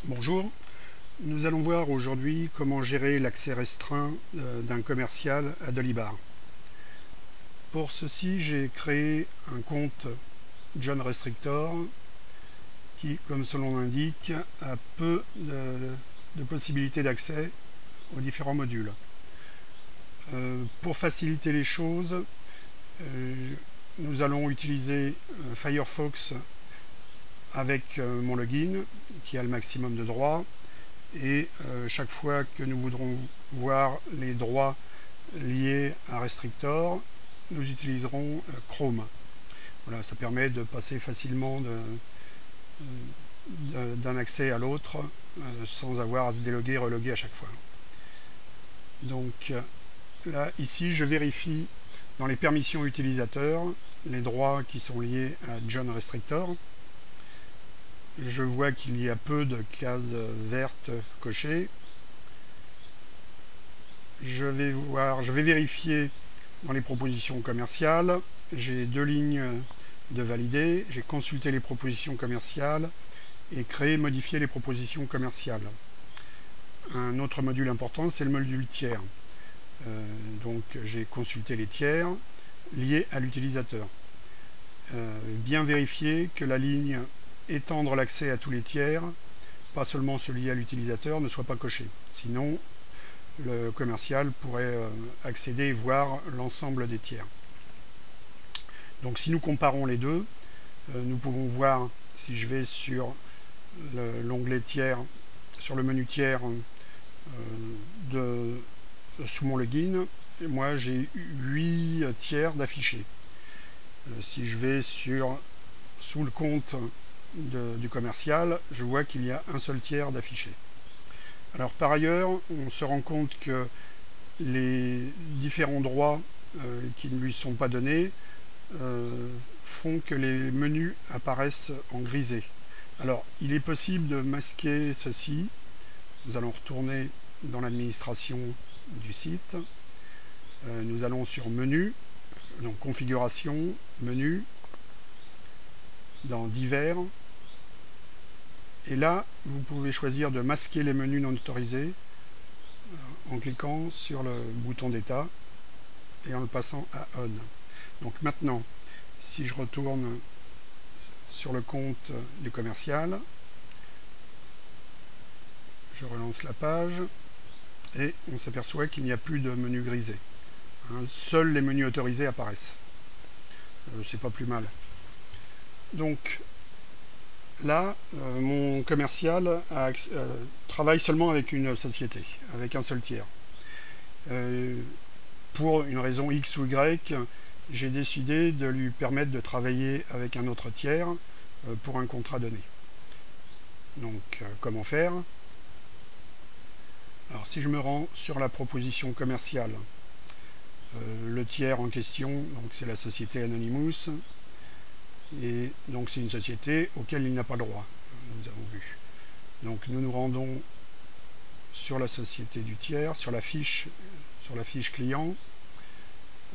Bonjour, nous allons voir aujourd'hui comment gérer l'accès restreint d'un commercial à Delibar. Pour ceci, j'ai créé un compte John Restrictor qui, comme son nom l'indique, a peu de possibilités d'accès aux différents modules. Pour faciliter les choses, nous allons utiliser Firefox avec mon login qui a le maximum de droits. Et chaque fois que nous voudrons voir les droits liés à Restrictor, nous utiliserons Chrome. Voilà, ça permet de passer facilement d'un accès à l'autre sans avoir à se déloguer et reloguer à chaque fois. Donc là, ici, je vérifie dans les permissions utilisateurs les droits qui sont liés à John Restrictor. Je vois qu'il y a peu de cases vertes cochées. Je vais vérifier dans les propositions commerciales. J'ai deux lignes de valider. J'ai consulté les propositions commerciales et créé, modifié les propositions commerciales. Un autre module important, c'est le module tiers. Donc j'ai consulté les tiers liés à l'utilisateur. Bien vérifier que la ligne étendre l'accès à tous les tiers, pas seulement celui à l'utilisateur, ne soit pas coché. Sinon, le commercial pourrait accéder et voir l'ensemble des tiers. Donc si nous comparons les deux, nous pouvons voir, si je vais sur l'onglet tiers, sur le menu tiers sous mon login, moi j'ai 8 tiers d'affichés. Si je vais sous le compte du commercial, je vois qu'il y a un seul tiers d'affiché. Alors par ailleurs, on se rend compte que les différents droits qui ne lui sont pas donnés font que les menus apparaissent en grisé. Alors il est possible de masquer ceci. Nous allons retourner dans l'administration du site. Nous allons sur menu, donc configuration, menu, dans divers. Et là, vous pouvez choisir de masquer les menus non autorisés en cliquant sur le bouton d'état et en le passant à on. Donc maintenant, si je retourne sur le compte du commercial, je relance la page et on s'aperçoit qu'il n'y a plus de menu grisé. Seuls les menus autorisés apparaissent. C'est pas plus mal. Donc là, mon commercial travaille seulement avec une société, avec un seul tiers. Pour une raison X ou Y, j'ai décidé de lui permettre de travailler avec un autre tiers pour un contrat donné. Donc, comment faire? Alors, si je me rends sur la proposition commerciale, le tiers en question, c'est la société Anonymous, et donc c'est une société auquel il n'a pas droit, nous avons vu. Donc nous nous rendons sur la société du tiers, sur la fiche client,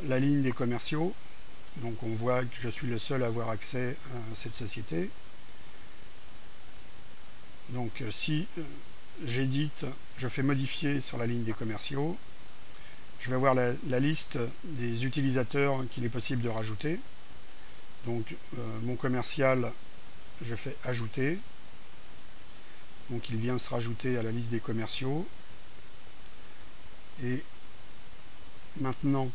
la ligne des commerciaux. Donc on voit que je suis le seul à avoir accès à cette société. Donc si j'édite, je fais modifier sur la ligne des commerciaux, je vais avoir la liste des utilisateurs qu'il est possible de rajouter. Donc mon commercial, je fais ajouter. Donc il vient se rajouter à la liste des commerciaux. Et maintenant,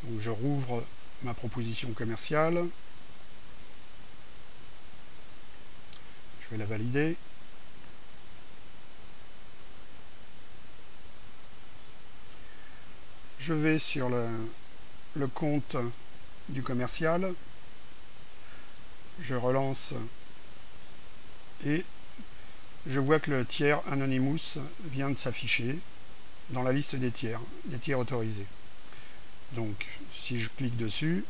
donc je rouvre ma proposition commerciale. Je vais la valider. Je vais sur le compte du commercial. Je relance et je vois que le tiers Anonymous vient de s'afficher dans la liste des tiers autorisés. Donc si je clique dessus,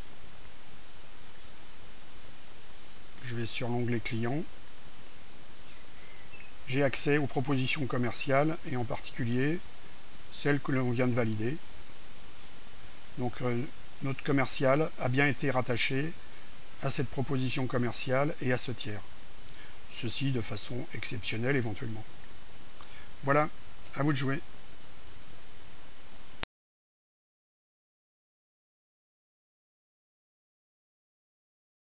je vais sur l'onglet client, j'ai accès aux propositions commerciales et en particulier celles que l'on vient de valider. Donc notre commercial a bien été rattaché à cette proposition commerciale et à ce tiers. Ceci de façon exceptionnelle éventuellement. Voilà, à vous de jouer.